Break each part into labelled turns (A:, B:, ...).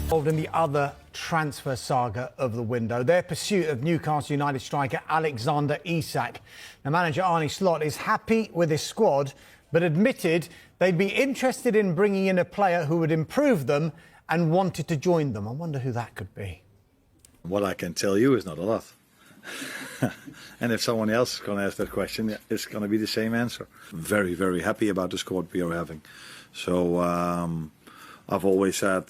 A: Involved in the other transfer saga of the window, their pursuit of Newcastle United striker Alexander Isak. Now, manager Arne Slot is happy with his squad, but admitted they'd be interested in bringing in a player who would improve them and wanted to join them. I wonder who that could be.
B: What I can tell you is not a lot. And if someone else is going to ask that question, it's going to be the same answer. Very, very happy about the squad we are having. So I've always said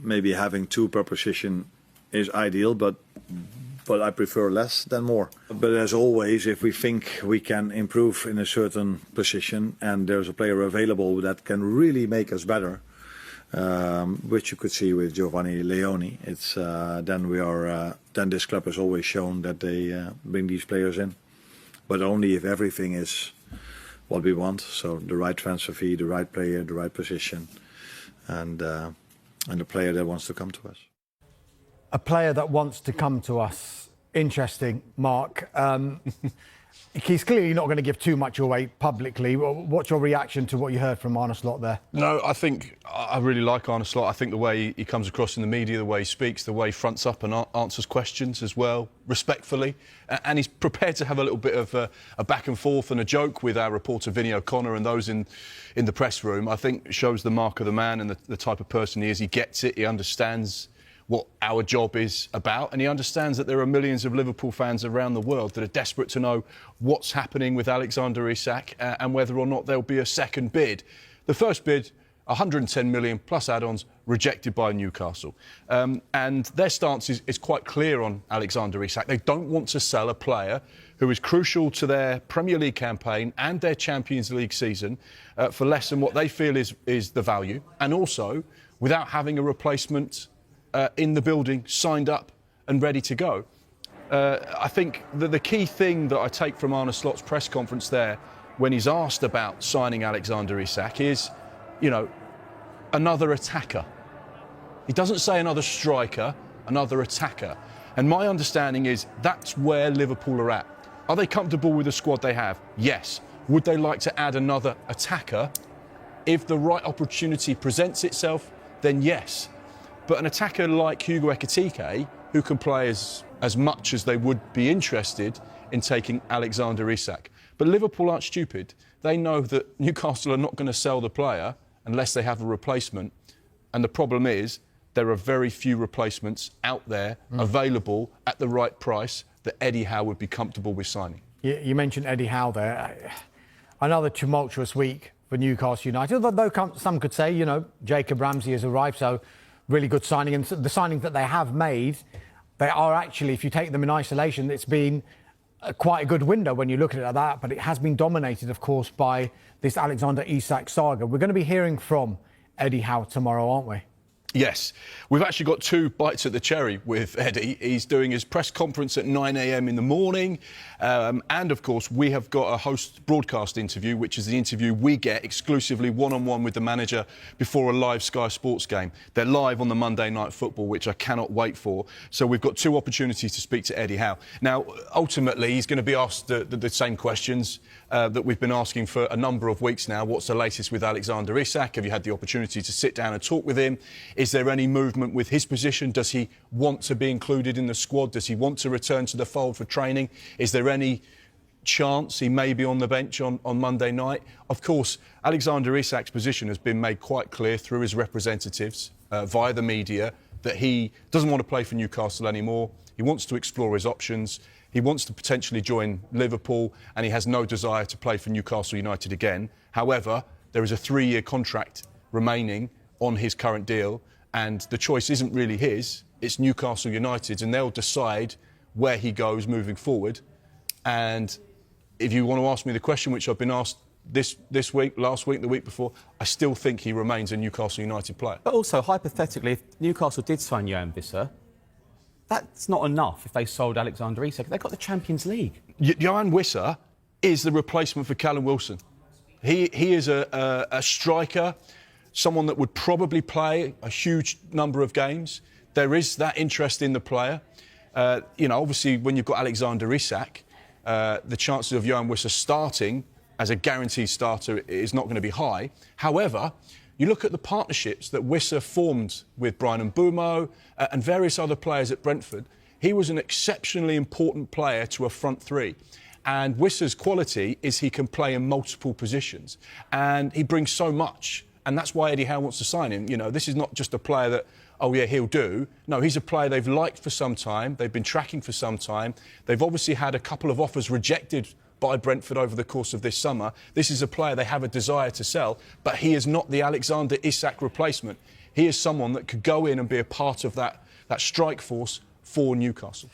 B: maybe having two per position is ideal, but I prefer less than more. But as always, if we think we can improve in a certain position and there's a player available that can really make us better, which you could see with Giovanni Leoni, it's then this club has always shown that they bring these players in, but only if everything is what we want. So the right transfer fee, the right player, the right position, and a player that wants to come to us.
A: A player that wants to come to us. Interesting, Mark. He's clearly not going to give too much away publicly. What's your reaction to what you heard from Arne Slot there?
C: No, I think I really like Arne Slot. I think the way he comes across in the media, the way he speaks, the way he fronts up and answers questions as well, respectfully. And he's prepared to have a little bit of a back and forth and a joke with our reporter Vinny O'Connor and those in the press room. I think shows the mark of the man and the type of person he is. He gets it, he understands what our job is about, and he understands that there are millions of Liverpool fans around the world that are desperate to know what's happening with Alexander Isak and whether or not there'll be a second bid. The first bid, 110 million plus add-ons, rejected by Newcastle. And their stance is quite clear on Alexander Isak. They don't want to sell a player who is crucial to their Premier League campaign and their Champions League season for less than what they feel is the value, and also without having a replacement in the building, signed up and ready to go. I think the key thing that I take from Arne Slot's press conference there, when he's asked about signing Alexander Isak, is, you know, another attacker. He doesn't say another striker, another attacker. And my understanding is that's where Liverpool are at. Are they comfortable with the squad they have? Yes. Would they like to add another attacker? If the right opportunity presents itself, then yes. But an attacker like Hugo Ekitike, who can play as much as they would be interested in taking Alexander Isak. But Liverpool aren't stupid. They know that Newcastle are not going to sell the player unless they have a replacement. And the problem is there are very few replacements out there available at the right price that Eddie Howe would be comfortable with signing. You mentioned Eddie Howe there. Another tumultuous week for Newcastle United, although some could say, you know, Jacob Ramsey has arrived, so really good signing. And the signings that they have made, they are actually, if you take them in isolation, it's been quite a good window when you look at it like that. But it has been dominated, of course, by this Alexander Isak saga. We're going to be hearing from Eddie Howe tomorrow, aren't we? Yes. We've actually got two bites at the cherry with Eddie. He's doing his press conference at 9 a.m. in the morning. And, of course, we have got a host broadcast interview, which is the interview we get exclusively one-on-one with the manager before a live Sky Sports game. They're live on the Monday Night Football, which I cannot wait for. So we've got two opportunities to speak to Eddie Howe. Now, ultimately, he's going to be asked the same questions that we've been asking for a number of weeks now. What's the latest with Alexander Isak? Have you had the opportunity to sit down and talk with him? Is there any movement with his position? Does he want to be included in the squad? Does he want to return to the fold for training? Is there any chance he may be on the bench on Monday night? Of course, Alexander Isak's position has been made quite clear through his representatives via the media that he doesn't want to play for Newcastle anymore. He wants to explore his options. He wants to potentially join Liverpool, and he has no desire to play for Newcastle United again. However, there is a 3-year contract remaining on his current deal, and the choice isn't really his, it's Newcastle United's, and they'll decide where he goes moving forward. And if you want to ask me the question which I've been asked this week, last week, the week before, I still think he remains a Newcastle United player.
D: But also, hypothetically, if Newcastle did sign Johan Wissa, that's not enough if they sold Alexander Isak. They've got the Champions League.
C: Johan Wissa is the replacement for Callum Wilson. He is a striker, someone that would probably play a huge number of games. There is that interest in the player. You know, obviously, when you've got Alexander Isak, the chances of Johan Wissa starting as a guaranteed starter is not going to be high. However, You look at the partnerships that Wissa formed with Brian Mbeumo and various other players at Brentford. He was an exceptionally important player to a front three. And Wissa's quality is he can play in multiple positions. And he brings so much. And that's why Eddie Howe wants to sign him. You know, this is not just a player that, oh, yeah, he'll do. No, he's a player they've liked for some time. They've been tracking for some time. They've obviously had a couple of offers rejected by Brentford over the course of this summer. This is a player they have a desire to sell, but he is not the Alexander Isak replacement. He is someone that could go in and be a part of that strike force for Newcastle.